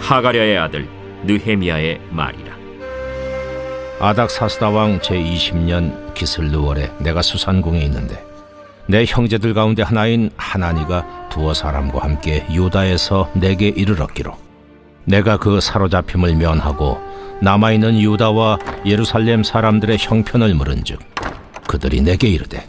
하가랴의 아들 느헤미야의 말이라. 아닥사스다 왕 제20년 기슬르월에 내가 수산궁에 있는데 내 형제들 가운데 하나인 하나니가 두어 사람과 함께 유다에서 내게 이르렀기로 내가 그 사로잡힘을 면하고 남아있는 유다와 예루살렘 사람들의 형편을 물은즉 그들이 내게 이르되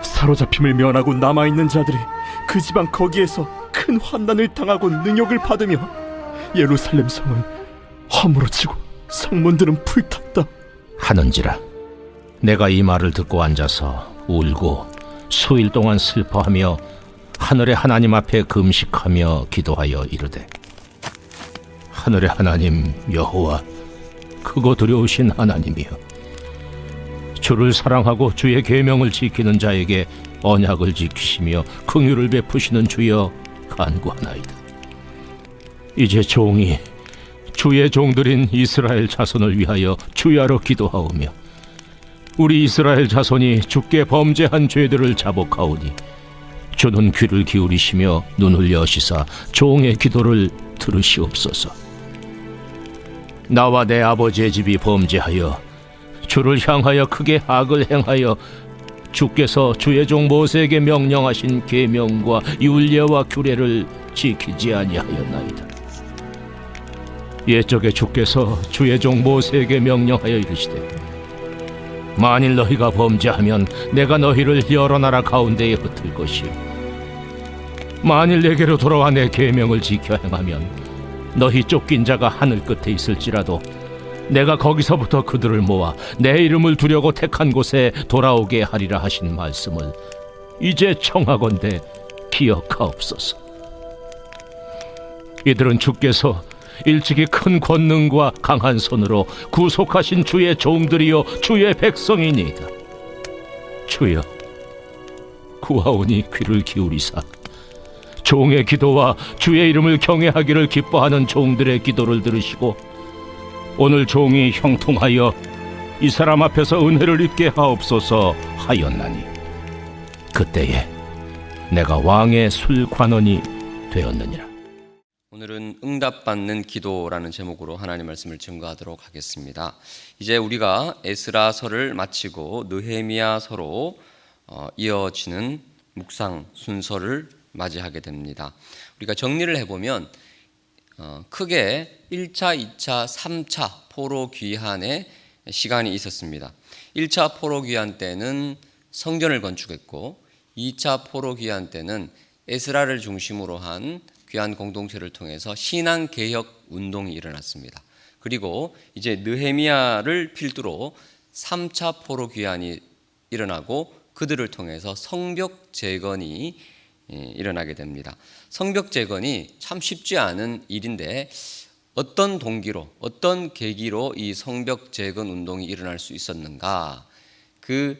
사로잡힘을 면하고 남아있는 자들이 그 지방 거기에서 큰 환난을 당하고 능욕을 받으며 예루살렘 성은 허물어지고 성문들은 불탔다 하는지라. 내가 이 말을 듣고 앉아서 울고 수일 동안 슬퍼하며 하늘의 하나님 앞에 금식하며 기도하여 이르되 하늘의 하나님 여호와 크고 두려우신 하나님이여, 주를 사랑하고 주의 계명을 지키는 자에게 언약을 지키시며 긍휼을 베푸시는 주여 간구하나이다. 이제 종이 주의 종들인 이스라엘 자손을 위하여 주야로 기도하오며 우리 이스라엘 자손이 주께 범죄한 죄들을 자복하오니 주는 귀를 기울이시며 눈을 여시사 종의 기도를 들으시옵소서. 나와 내 아버지의 집이 범죄하여 주를 향하여 크게 악을 행하여 주께서 주의 종 모세에게 명령하신 계명과 율례와 규례를 지키지 아니하였나이다. 옛적에 주께서 주의 종 모세에게 명령하여 이르시되 만일 너희가 범죄하면 내가 너희를 여러 나라 가운데에 흩을 것이요 만일 내게로 돌아와 내 계명을 지켜 행하면 너희 쫓긴 자가 하늘 끝에 있을지라도 내가 거기서부터 그들을 모아 내 이름을 두려고 택한 곳에 돌아오게 하리라 하신 말씀을 이제 청하건대 기억하옵소서. 이들은 주께서 일찍이 큰 권능과 강한 손으로 구속하신 주의 종들이요 주의 백성이니이다. 주여 구하오니 귀를 기울이사 종의 기도와 주의 이름을 경외하기를 기뻐하는 종들의 기도를 들으시고 오늘 종이 형통하여 이 사람 앞에서 은혜를 입게 하옵소서 하였나니 그때에 내가 왕의 술관원이 되었느니라. 오늘은 응답받는 기도라는 제목으로 하나님 말씀을 증거하도록 하겠습니다. 이제 우리가 에스라서를 마치고 느헤미야서로 이어지는 묵상 순서를 맞이하게 됩니다. 우리가 정리를 해보면 크게 1차, 2차, 3차 포로 귀환의 시간이 있었습니다. 1차 포로 귀환 때는 성전을 건축했고 2차 포로 귀환 때는 에스라를 중심으로 한 귀환 공동체를 통해서 신앙 개혁 운동이 일어났습니다. 그리고 이제 느헤미야를 필두로 3차 포로 귀환이 일어나고 그들을 통해서 성벽 재건이 일어나게 됩니다. 성벽 재건이 참 쉽지 않은 일인데 어떤 동기로 어떤 계기로 이 성벽 재건 운동이 일어날 수 있었는가, 그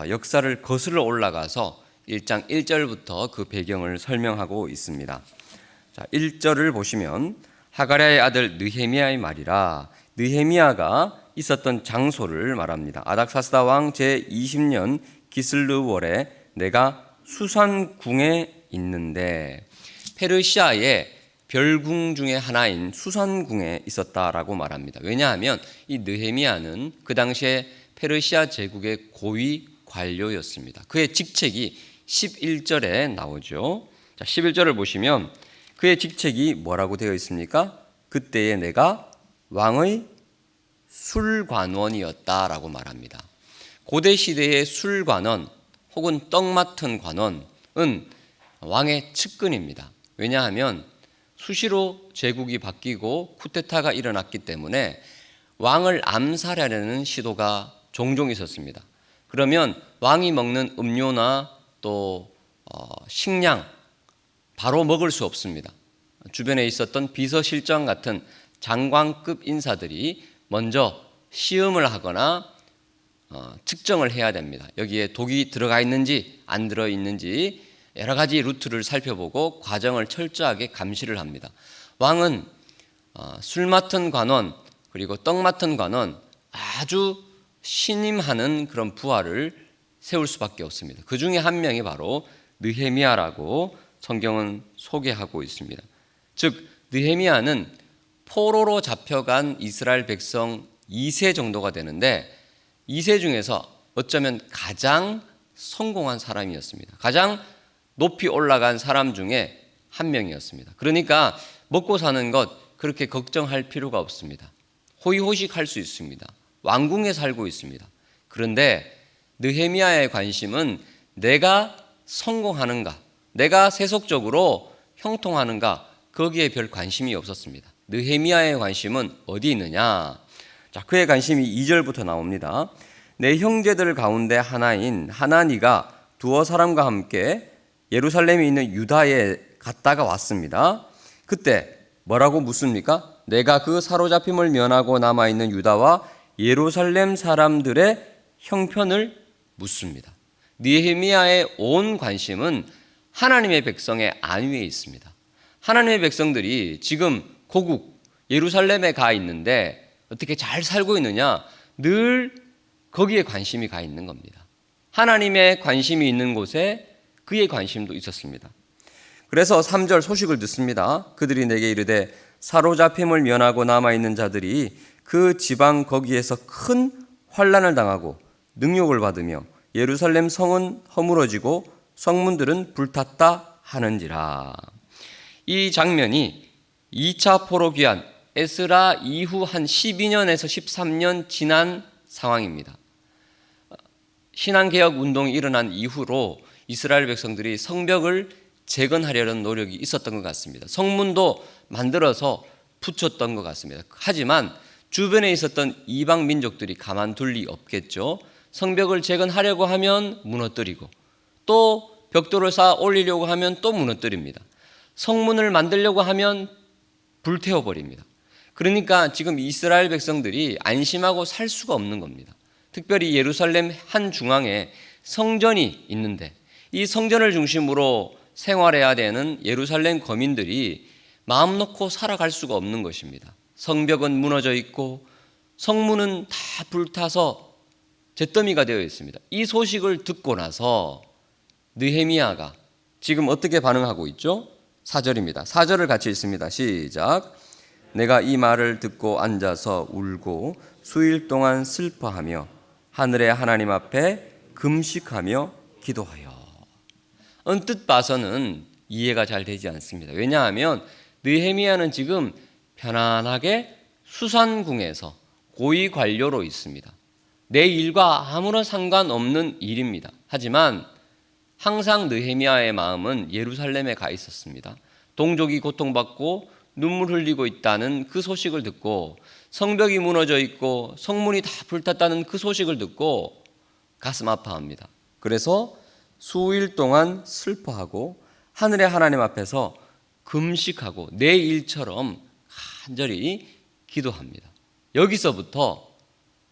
역사를 거슬러 올라가서 1장 1절부터 그 배경을 설명하고 있습니다. 자, 1절을 보시면 하가랴의 아들 느헤미야의 말이라. 느헤미야가 있었던 장소를 말합니다. 아닥사스다 왕 제20년 기슬르월에 내가 수산궁에 있는데, 페르시아의 별궁 중에 하나인 수산궁에 있었다라고 말합니다. 왜냐하면 이 느헤미야는 그 당시에 페르시아 제국의 고위 관료였습니다. 그의 직책이 11절에 나오죠. 자, 11절을 보시면 그의 직책이 뭐라고 되어 있습니까? 그때에 내가 왕의 술관원이었다라고 말합니다. 고대 시대의 술관원 혹은 떡 맡은 관원은 왕의 측근입니다. 왜냐하면 수시로 제국이 바뀌고 쿠데타가 일어났기 때문에 왕을 암살하려는 시도가 종종 있었습니다. 그러면 왕이 먹는 음료나 또 식량 바로 먹을 수 없습니다. 주변에 있었던 비서실장 같은 장관급 인사들이 먼저 시음을 하거나 측정을 해야 됩니다. 여기에 독이 들어가 있는지 안 들어 있는지 여러 가지 루트를 살펴보고 과정을 철저하게 감시를 합니다. 왕은 술 맡은 관원 그리고 떡 맡은 관원 아주 신임하는 그런 부하를 세울 수밖에 없습니다. 그 중에 한 명이 바로 느헤미야라고 성경은 소개하고 있습니다. 즉 느헤미야는 포로로 잡혀간 이스라엘 백성 2세 정도가 되는데 2세 중에서 어쩌면 가장 성공한 사람이었습니다. 가장 높이 올라간 사람 중에 한 명이었습니다. 그러니까 먹고 사는 것 그렇게 걱정할 필요가 없습니다. 호의호식 할 수 있습니다. 왕궁에 살고 있습니다. 그런데 느헤미야의 관심은 내가 성공하는가, 내가 세속적으로 형통하는가, 거기에 별 관심이 없었습니다. 느헤미야의 관심은 어디 있느냐? 자, 그의 관심이 2절부터 나옵니다. 내 형제들 가운데 하나인 하나니가 두어 사람과 함께 예루살렘에 있는 유다에 갔다가 왔습니다. 그때 뭐라고 묻습니까? 내가 그 사로잡힘을 면하고 남아있는 유다와 예루살렘 사람들의 형편을 묻습니다. 느헤미야의 온 관심은 하나님의 백성의 안위에 있습니다. 하나님의 백성들이 지금 고국 예루살렘에 가 있는데 어떻게 잘 살고 있느냐? 늘 거기에 관심이 가 있는 겁니다. 하나님의 관심이 있는 곳에 그의 관심도 있었습니다. 그래서 3절 소식을 듣습니다. 그들이 내게 이르되 사로잡힘을 면하고 남아있는 자들이 그 지방 거기에서 큰 환난을 당하고 능욕을 받으며 예루살렘 성은 허물어지고 성문들은 불탔다 하는지라. 이 장면이 2차 포로 귀환 에스라 이후 한 12년에서 13년 지난 상황입니다. 신앙개혁 운동이 일어난 이후로 이스라엘 백성들이 성벽을 재건하려는 노력이 있었던 것 같습니다. 성문도 만들어서 붙였던 것 같습니다. 하지만 주변에 있었던 이방 민족들이 가만둘 리 없겠죠. 성벽을 재건하려고 하면 무너뜨리고 또 벽돌을 쌓아 올리려고 하면 또 무너뜨립니다. 성문을 만들려고 하면 불태워버립니다. 그러니까 지금 이스라엘 백성들이 안심하고 살 수가 없는 겁니다. 특별히 예루살렘 한 중앙에 성전이 있는데 이 성전을 중심으로 생활해야 되는 예루살렘 거민들이 마음 놓고 살아갈 수가 없는 것입니다. 성벽은 무너져 있고 성문은 다 불타서 잿더미가 되어 있습니다. 이 소식을 듣고 나서 느헤미야가 지금 어떻게 반응하고 있죠? 4절입니다. 4절을 같이 읽습니다. 시작. 내가 이 말을 듣고 앉아서 울고 수일 동안 슬퍼하며 하늘의 하나님 앞에 금식하며 기도하여. 언뜻 봐서는 이해가 잘 되지 않습니다. 왜냐하면 느헤미야는 지금 편안하게 수산궁에서 고위 관료로 있습니다. 내 일과 아무런 상관없는 일입니다. 하지만 항상 느헤미야의 마음은 예루살렘에 가 있었습니다. 동족이 고통받고 눈물 흘리고 있다는 그 소식을 듣고 성벽이 무너져 있고 성문이 다 불탔다는 그 소식을 듣고 가슴 아파합니다. 그래서 수일 동안 슬퍼하고 하늘의 하나님 앞에서 금식하고 내 일처럼 간절히 기도합니다. 여기서부터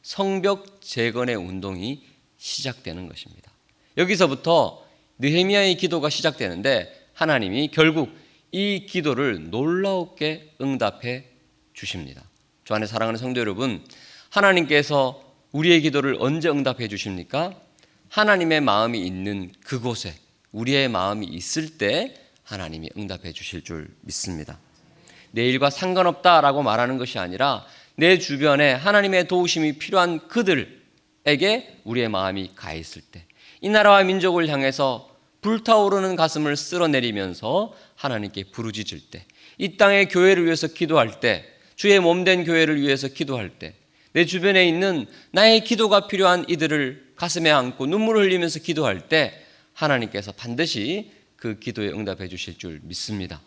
성벽 재건의 운동이 시작되는 것입니다. 여기서부터 느헤미야의 기도가 시작되는데 하나님이 결국 이 기도를 놀라웠게 응답해 주십니다. 주 안에 사랑하는 성도 여러분, 하나님께서 우리의 기도를 언제 응답해 주십니까? 하나님의 마음이 있는 그곳에 우리의 마음이 있을 때 하나님이 응답해 주실 줄 믿습니다. 내 일과 상관없다라고 말하는 것이 아니라 내 주변에 하나님의 도우심이 필요한 그들에게 우리의 마음이 가 있을 때, 이 나라와 민족을 향해서 불타오르는 가슴을 쓸어내리면서 하나님께 부르짖을 때, 이 땅의 교회를 위해서 기도할 때, 주의 몸된 교회를 위해서 기도할 때, 내 주변에 있는 나의 기도가 필요한 이들을 가슴에 안고 눈물을 흘리면서 기도할 때 하나님께서 반드시 그 기도에 응답해 주실 줄 믿습니다.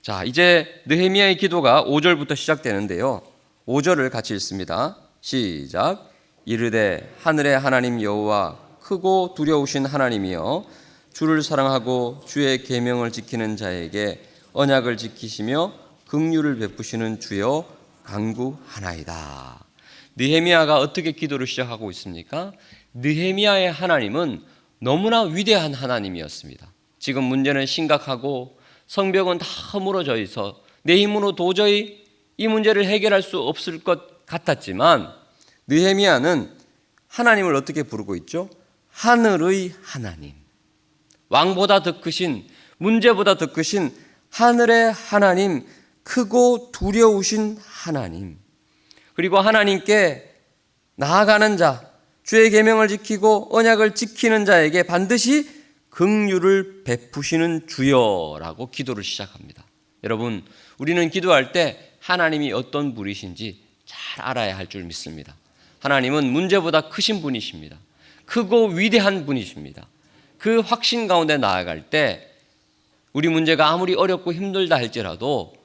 자, 이제 느헤미야의 기도가 5절부터 시작되는데요. 5절을 같이 읽습니다. 시작. 이르되 하늘의 하나님 여호와 크고 두려우신 하나님이여 주를 사랑하고 주의 계명을 지키는 자에게 언약을 지키시며 긍휼을 베푸시는 주여 간구하나이다. 느헤미야가 어떻게 기도를 시작하고 있습니까? 느헤미야의 하나님은 너무나 위대한 하나님이었습니다. 지금 문제는 심각하고 성벽은 다 허물어져 있어 내 힘으로 도저히 이 문제를 해결할 수 없을 것 같았지만 느헤미야는 하나님을 어떻게 부르고 있죠? 하늘의 하나님, 왕보다 더 크신, 문제보다 더 크신 하늘의 하나님, 크고 두려우신 하나님, 그리고 하나님께 나아가는 자, 주의 계명을 지키고 언약을 지키는 자에게 반드시 긍휼을 베푸시는 주여라고 기도를 시작합니다. 여러분, 우리는 기도할 때 하나님이 어떤 분이신지 잘 알아야 할 줄 믿습니다. 하나님은 문제보다 크신 분이십니다. 크고 위대한 분이십니다. 그 확신 가운데 나아갈 때 우리 문제가 아무리 어렵고 힘들다 할지라도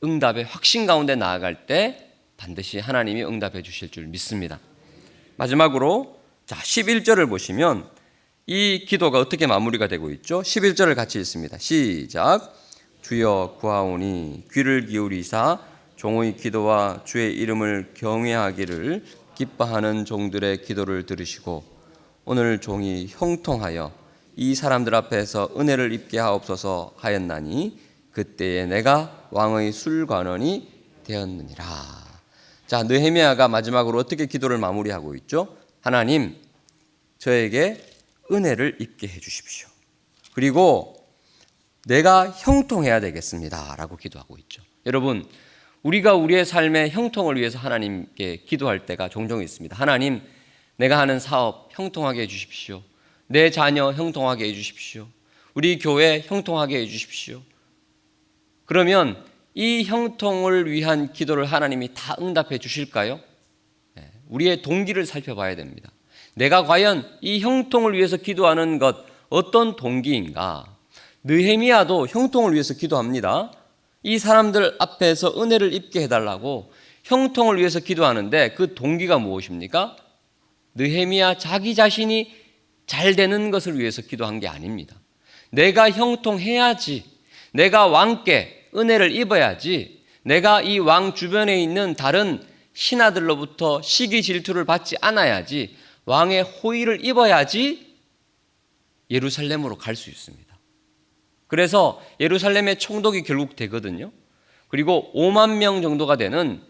응답의 확신 가운데 나아갈 때 반드시 하나님이 응답해 주실 줄 믿습니다. 마지막으로 11절을 보시면 이 기도가 어떻게 마무리가 되고 있죠? 11절을 같이 읽습니다. 시작. 주여 구하오니 귀를 기울이사 종의 기도와 주의 이름을 경외하기를 기뻐하는 종들의 기도를 들으시고 오늘 종이 형통하여 이 사람들 앞에서 은혜를 입게 하옵소서 하였나니 그때에 내가 왕의 술관원이 되었느니라. 자, 느헤미야가 마지막으로 어떻게 기도를 마무리하고 있죠? 하나님, 저에게 은혜를 입게 해주십시오. 그리고 내가 형통해야 되겠습니다 라고 기도하고 있죠. 여러분, 우리가 우리의 삶의 형통을 위해서 하나님께 기도할 때가 종종 있습니다. 하나님, 내가 하는 사업 형통하게 해주십시오. 내 자녀 형통하게 해주십시오. 우리 교회 형통하게 해주십시오. 그러면 이 형통을 위한 기도를 하나님이 다 응답해 주실까요? 우리의 동기를 살펴봐야 됩니다. 내가 과연 이 형통을 위해서 기도하는 것 어떤 동기인가? 느헤미야도 형통을 위해서 기도합니다. 이 사람들 앞에서 은혜를 입게 해달라고 형통을 위해서 기도하는데 그 동기가 무엇입니까? 느헤미야 자기 자신이 잘 되는 것을 위해서 기도한 게 아닙니다. 내가 형통해야지, 내가 왕께 은혜를 입어야지, 내가 이 왕 주변에 있는 다른 신하들로부터 시기 질투를 받지 않아야지, 왕의 호의를 입어야지 예루살렘으로 갈 수 있습니다. 그래서 예루살렘의 총독이 결국 되거든요. 그리고 5만 명 정도가 되는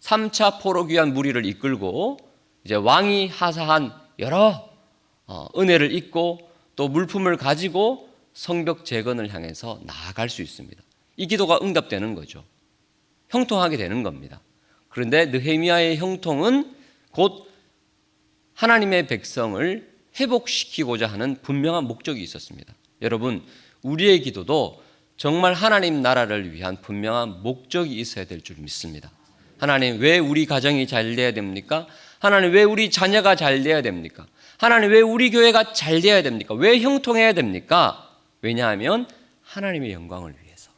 3차 포로귀환 무리를 이끌고 이제 왕이 하사한 여러 은혜를 입고 또 물품을 가지고 성벽 재건을 향해서 나아갈 수 있습니다. 이 기도가 응답되는 거죠. 형통하게 되는 겁니다. 그런데 느헤미야의 형통은 곧 하나님의 백성을 회복시키고자 하는 분명한 목적이 있었습니다. 여러분, 우리의 기도도 정말 하나님 나라를 위한 분명한 목적이 있어야 될 줄 믿습니다. 하나님, 왜 우리 가정이 잘 돼야 됩니까? 하나님, 왜 우리 자녀가 잘 돼야 됩니까? 하나님, 왜 우리 교회가 잘 돼야 됩니까? 왜 형통해야 됩니까? 왜냐하면 하나님의 영광을 위해서.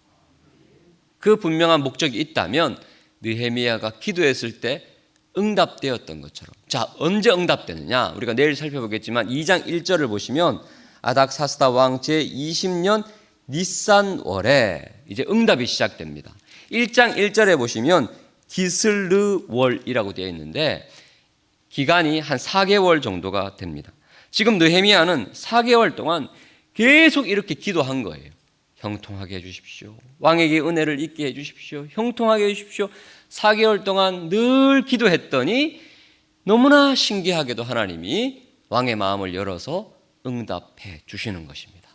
그 분명한 목적이 있다면 느헤미야가 기도했을 때 응답되었던 것처럼. 자, 언제 응답되느냐? 우리가 내일 살펴보겠지만 2장 1절을 보시면 아닥사스다 왕 제20년 니산월에 이제 응답이 시작됩니다. 1장 1절에 보시면 기슬르월이라고 되어 있는데 기간이 한 4개월 정도가 됩니다. 지금 느헤미야는 4개월 동안 계속 이렇게 기도한 거예요. 형통하게 해주십시오. 왕에게 은혜를 입게 해주십시오. 형통하게 해주십시오. 4개월 동안 늘 기도했더니 너무나 신기하게도 하나님이 왕의 마음을 열어서 응답해 주시는 것입니다.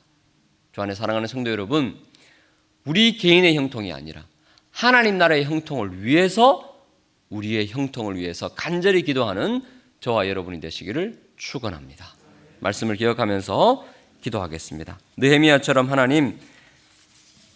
주 안에 사랑하는 성도 여러분, 우리 개인의 형통이 아니라 하나님 나라의 형통을 위해서, 우리의 형통을 위해서 간절히 기도하는 저와 여러분이 되시기를 축원합니다. 말씀을 기억하면서 기도하겠습니다. 느헤미야처럼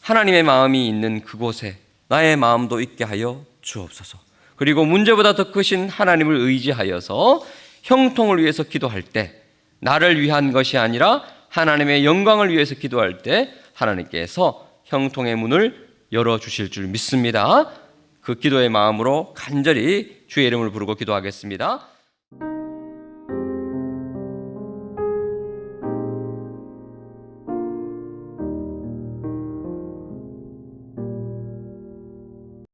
하나님의 마음이 있는 그곳에 나의 마음도 있게 하여 주옵소서. 그리고 문제보다 더 크신 하나님을 의지하여서 형통을 위해서 기도할 때, 나를 위한 것이 아니라 하나님의 영광을 위해서 기도할 때 하나님께서 형통의 문을 열어주실 줄 믿습니다. 그 기도의 마음으로 간절히 주의 이름을 부르고 기도하겠습니다.